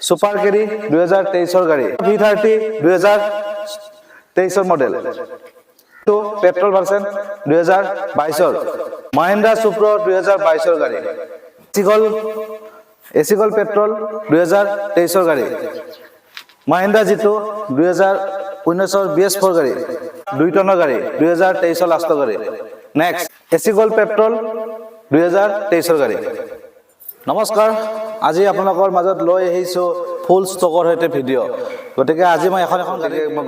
Super Kerry 2023 গাড়ি, V30 2023 model, তো petrol version 2022, Mahindra সুপ্রো 2022 গাড়ি, এসিগল পেট্রোল 2023 গাড়ি, মহিন্দ্রা জিতু 2019 BS4 গাড়ি, 2 টনৰ গাড়ি 2023 লাষ্ট গাড়ি। নেক্সট এসিগল পেট্ৰোল 2023 গাড়ি। নমস্কাৰ, আজি আপোনালোকৰ মাজত লৈ আহিছো ফুল ষ্টকৰ সৈতে ভিডিঅ'। গতিকে আজি মই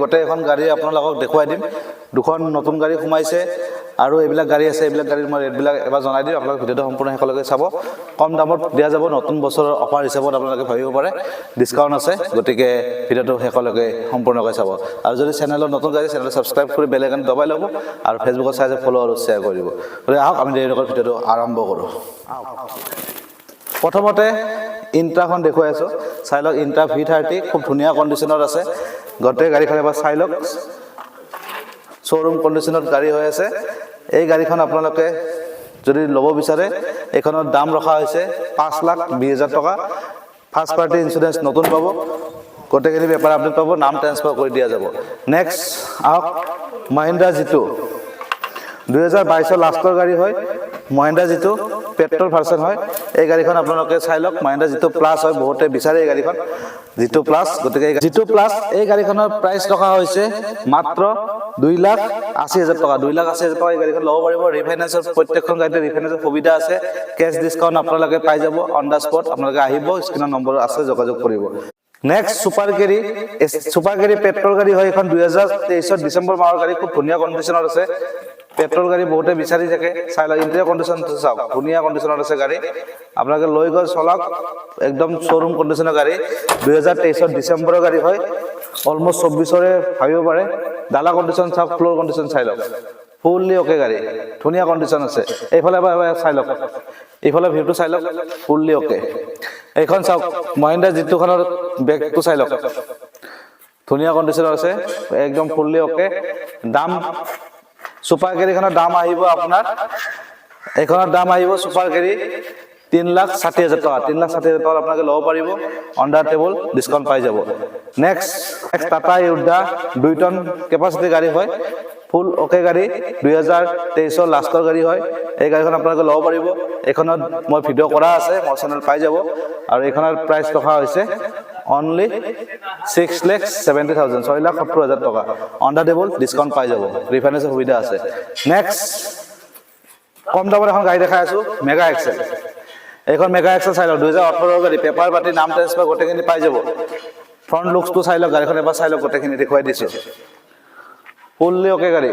গোটেই এখন গাড়ী আপোনালোকক দেখুৱাই দিম। দুখন নতুন গাড়ী সোমাইছে আৰু এইবিলাক গাড়ী আছে, এইবিলাক গাড়ীৰ মই ৰেটবিলাক এবাৰ জনাই দিম। আপোনালোকে ভিডিঅ'টো সম্পূৰ্ণ শেষলৈকে চাব। কম দামত দিয়া যাব, নতুন বছৰৰ অফাৰ হিচাপত আপোনালোকে ভাবিব পাৰে, ডিছকাউণ্ট আছে। গতিকে ভিডিঅ'টো শেষলৈকে সম্পূৰ্ণকৈ চাব। আৰু যদি চেনেলত নতুন গাড়ী, চেনেলটো ছাবস্ক্ৰাইব কৰি বেল আইকন দবাই ল'ব আৰু ফেচবুকত চাই ফ'ল' আৰু শ্বেয়াৰ কৰিব। গতিকে আহক আমি দেৰি নকৰি ভিডিঅ'টো আৰম্ভ কৰোঁ। প্ৰথমতে ইণ্ট্ৰাখন দেখুৱাই আছোঁ, চাই লওক। ইণ্ট্ৰা V30 খুব ধুনীয়া কণ্ডিশ্যনত আছে। গোটেই গাড়ীখন এবাৰ চাই লওক, শ্ব'ৰুম কণ্ডিশ্যনত গাড়ী হৈ আছে। এই গাড়ীখন আপোনালোকে যদি ল'ব বিচাৰে, এইখনৰ দাম ৰখা হৈছে 5,20,000 টকা। ফাৰ্ষ্ট পাৰ্টি ইঞ্চুৰেঞ্চ নতুন পাব, গোটেইখিনি পেপাৰ আপডেট পাব, নাম ট্ৰেন্সফাৰ কৰি দিয়া যাব। নেক্সট আহক, মহিন্দ্ৰা জিতু 2022 লাষ্টৰ গাড়ী হয়। মহিন্দ্ৰা জিতু পেট্ৰল ভাৰ্চন হয়। এই গাড়ীখন আপোনালোকে চাই লওক, মহিন্দ্ৰা জিতু প্লাছ হয়, বহুতে বিচাৰে এই গাড়ীখন জিতু প্লাছ। গতিকে জিতু প্লাছ এই গাড়ীখনৰ প্ৰাইচ ৰখা হৈছে মাত্ৰ 2,80,000 টকা। 2,80,000 টকা এই গাড়ীখন ল'ব পাৰিব। ৰিফাইনেন্সৰ প্ৰত্যেকখন গাড়ীতে ৰিফাইনেন্সৰ সুবিধা আছে। কেছ ডিছকাউণ্ট আপোনালোকে পাই যাব অন দ্য স্পট। আপোনালোকে আহিব, স্ক্ৰীনৰ নম্বৰ আছে, যোগাযোগ কৰিব। নেক্সট সুপাৰ কেৰি পেট্ৰল গাড়ী হয়। এখন 2023 ডিচেম্বৰ মাহৰ গাড়ী, খুব ধুনীয়া কণ্ডিশ্যনত আছে। পেট্ৰল গাড়ী বহুতে বিচাৰি থাকে, চাই লওক। ইণ্টেৰিয়ৰ কণ্ডিশ্যন চাওক, ধুনীয়া কণ্ডিশ্যনত আছে গাড়ী। আপোনালোকে লৈ গৈ চলাওক, একদম শ্ব'ৰুম কণ্ডিশ্যনৰ গাড়ী। 2023 ডিচেম্বৰৰ গাড়ী হয়, অলমষ্ট 24ৰে ভাবিব পাৰে। ডালা কণ্ডিশ্যন চাওক, ফ্ল'ৰ কণ্ডিশ্যন চাই লওক, ফুল্লি অ'কে গাড়ী, ধুনীয়া কণ্ডিশ্যন আছে। এইফালে এবাৰ চাই লওক, এইফালে ভিউটো চাই লওক, ফুল্লি অ'কে। এইখন চাওক, মহিন্দ্ৰা জিতুখনৰ বেগটো চাই লওক, ধুনীয়া কণ্ডিশ্যনত আছে, একদম ফুল্লি অ'কে। দাম সুপাৰ কেৰিখনৰ দাম আহিব আপোনাৰ, এইখনৰ দাম আহিব সুপাৰ কেৰি 3,60,000 টকা। 3,60,000 টকাত আপোনালোকে ল'ব পাৰিব, অন দ্য টেবল, ডিছকাউণ্ট পাই যাব। নেক্সট টাটা য়োদ্ধা 2 টন কেপাচিটি গাড়ী হয়, ফুল অ'কে গাড়ী, 2023 লাষ্টৰ গাড়ী হয়। এই গাড়ীখন আপোনালোকে ল'ব পাৰিব। এইখনত মই ভিডিঅ' কৰা আছে, মোৰ চেনেল পাই যাব। আৰু এইখনৰ প্ৰাইচ ৰখা হৈছে অনলি 6,70,000, 6,70,000 টকা। অন দ্য টেবল, ডিছকাউণ্ট পাই যাব, ৰিফাইনেন্সৰ সুবিধা আছে। নেক্সট কম দামত এখন গাড়ী দেখাই আছোঁ, মেগা এক্সেল। এইখন মেগা এক্সেল চাই লওক, 2018 গাড়ী, পেপাৰ পাতি, নাম ট্ৰেন্সফাৰ গোটেইখিনি পাই যাব। ফ্ৰণ্ট লুকছটো চাই লওক, গাড়ীখন এবাৰ চাই লওক, গোটেইখিনি দেখুৱাই দিছোঁ। ফুল্লি অ'কে গাড়ী,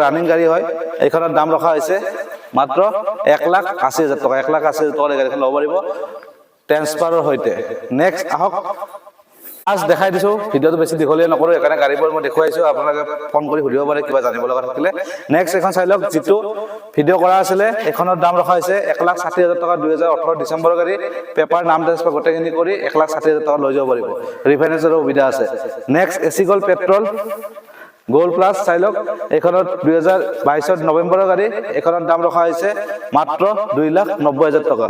ৰানিং গাড়ী হয়। এইখনৰ দাম ৰখা হৈছে মাত্ৰ 1,80,000 টকা। 1,80,000 টকাত এই গাড়ীখন ল'ব পাৰিব ট্ৰেন্সফাৰৰ সৈতে। নেক্সট আহক, আজ দেখাই দিছোঁ, ভিডিঅ'টো বেছি দীঘলীয়া নকৰোঁ, সেইকাৰণে গাড়ীবোৰ মই দেখুৱাইছোঁ। আপোনালোকে ফোন কৰি সুধিব পাৰে কিবা জানিব লগা থাকিলে। নেক্সট এখন চাই লওক, যিটো ভিডিঅ' কৰা আছিলে, এইখনৰ দাম ৰখা হৈছে 1,60,000 টকা। 2018 ডিচেম্বৰৰ গাড়ী, পেপাৰ, নাম ট্ৰেন্সফাৰ গোটেইখিনি কৰি 1,60,000 টকা লৈ যাব পাৰিব, ৰিফাইনেন্সৰো সুবিধা আছে। নেক্সট এচিগল পেট্ৰল গ'ল্ড প্লাছ চাই লওক, এইখনত 2022 নৱেম্বৰৰ গাড়ী। এইখনৰ দাম ৰখা হৈছে মাত্ৰ 2,90,000 টকা।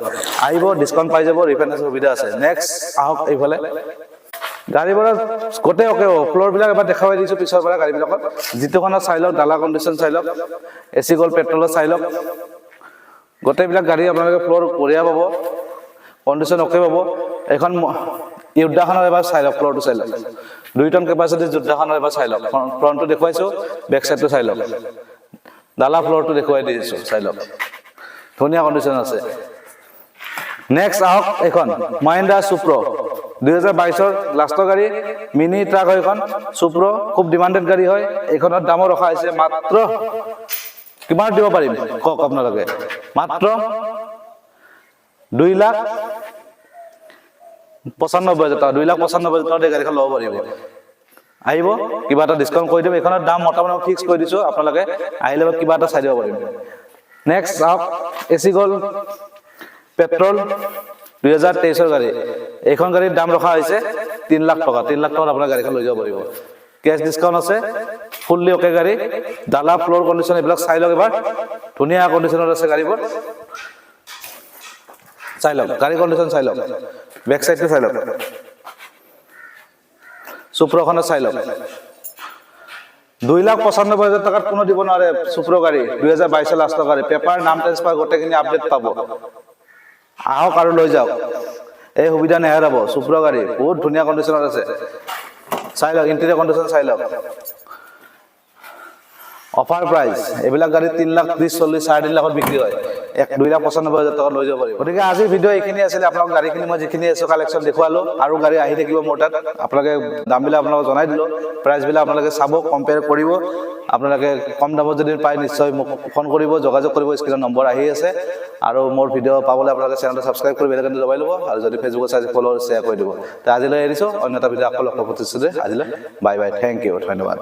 আহিব, ডিছকাউণ্ট পাই যাব, ৰিফাইনেন্সৰ সুবিধা আছে। নেক্সট আহক, এইফালে গাড়ীবোৰত গোটেই অ'কে, ফ্ল'ৰবিলাক এবাৰ দেখাই দিছোঁ পিছৰ পৰা গাড়ীবিলাকত। যিটোখনত চাই লওক, ডালা কণ্ডিশ্যন চাই লওক, এচি গ'ল্ড পেট্ৰলত চাই লওক, গোটেইবিলাক গাড়ী আপোনালোকে ফ্ল'ৰ বঢ়িয়া পাব, কণ্ডিশ্যন অ'কে পাব। এইখন য়োদ্ধাখনৰ এবাৰ চাই লওক, ফ্ল'ৰটো চাই লওক, 2 টন কেপাচিটি যোদ্ধাখনৰ এবাৰ চাই লওক। ফ্ৰণ্টটো দেখুৱাইছোঁ, বেক চাইডটো চাই লওক, ডালা ফ্ল'ৰটো দেখুৱাই দিছোঁ, চাই লওক, ধুনীয়া কণ্ডিশ্যন আছে। নেক্সট আহক, এইখন মহিন্দ্ৰা সুপ্ৰ 2022 লাষ্টৰ গাড়ী, মিনি ট্ৰাক হয় এইখন। সুপ্ৰ খুব ডিমাণ্ডেড গাড়ী হয়। এইখনৰ দামো ৰখা হৈছে মাত্ৰ, কিমান দিব পাৰিম কওক আপোনালোকে, মাত্ৰ 2,95,000 টকা। 2,95,000 টকাত এই গাড়ীখন ল'ব পাৰিব। আহিব, কিবা এটা ডিছকাউণ্ট কৰি দিম। এইখনৰ দাম মোটামুটি ফিক্স কৰি দিছোঁ, আপোনালোকে আহিলে কিবা এটা চাই দিব পাৰিম। নেক্সট আহক, এচি গ'ল্ড পেট্ৰল 2023 গাড়ী। এইখন গাড়ীৰ দাম ৰখা হৈছে 3 লাখ টকা। 3 লাখ টকাত আপোনাৰ গাড়ীখন লৈ যাব পাৰিব, কেছ ডিছকাউণ্ট আছে, ফুল্লি অ'কে গাড়ী, ডালা ফ্ল'ৰ কণ্ডিশ্যন এইবিলাক চাই লওক এবাৰ, ধুনীয়া কণ্ডিশ্যনত আছে গাড়ীবোৰ, চাই লওক গাড়ী কণ্ডিশ্যন চাই লওক, বেক চাইডটো চাই লওক, চুপ্ৰখনে চাই লওক 2,95,000 টাকাত কোনো দিব নোৱাৰে চুপ্ৰ গাড়ী 2022 লাষ্টৰ গাড়ী পেপাৰ নাম ট্ৰান্সফাৰ গোটেইখিনি আপডেট পাব আহক আৰু লৈ যাওক এই সুবিধা নেহেৰাব চুপ্ৰ গাড়ী বহুত ধুনীয়া কণ্ডিশ্যনত আছে চাই লওক ইণ্টেৰিয়ৰ কণ্ডিশ্যন চাই লওক অফাৰ প্ৰাইস এইবিলাক গাড়ী 3,30,40 3.5 লাখত বিক্ৰী হয় 2,95,000 টাকা লৈ যাব পাৰিব গতিকে আজিৰ ভিডিঅ' এইখিনি আছিল আপোনালোক গাড়ীখিনি মই যিখিনি আছে কালেকশ্যন দেখুৱালো আৰু গাড়ী আহি থাকিব মোৰ তাত আপোনালোকে দামবিলাক আপোনালোকক জনাই দিলো প্ৰাইচবিলাক আপোনালোকে চাব কম্পেয়াৰ কৰিব আপোনালোকে কম দামত যদি পায় নিশ্চয় মোক ফোন কৰিব যোগাযোগ কৰিব স্ক্ৰীনৰ নম্বৰ আহি আছে আৰু মোৰ ভিডিঅ' পাবলৈ আপোনালোকে চেনেলটো ছাবস্ক্ৰাইব কৰি বেল আইকনটো দবাই ল'ব আৰু যদি ফেচবুকত চাই ফলো শ্বেয়াৰ কৰি দিব তে আজিলৈ এৰিছো অন্য এটা ভিডিঅ' আকৌ লগ পাব আজিলৈ বাই বাই থেংক ইউ ধন্যবাদ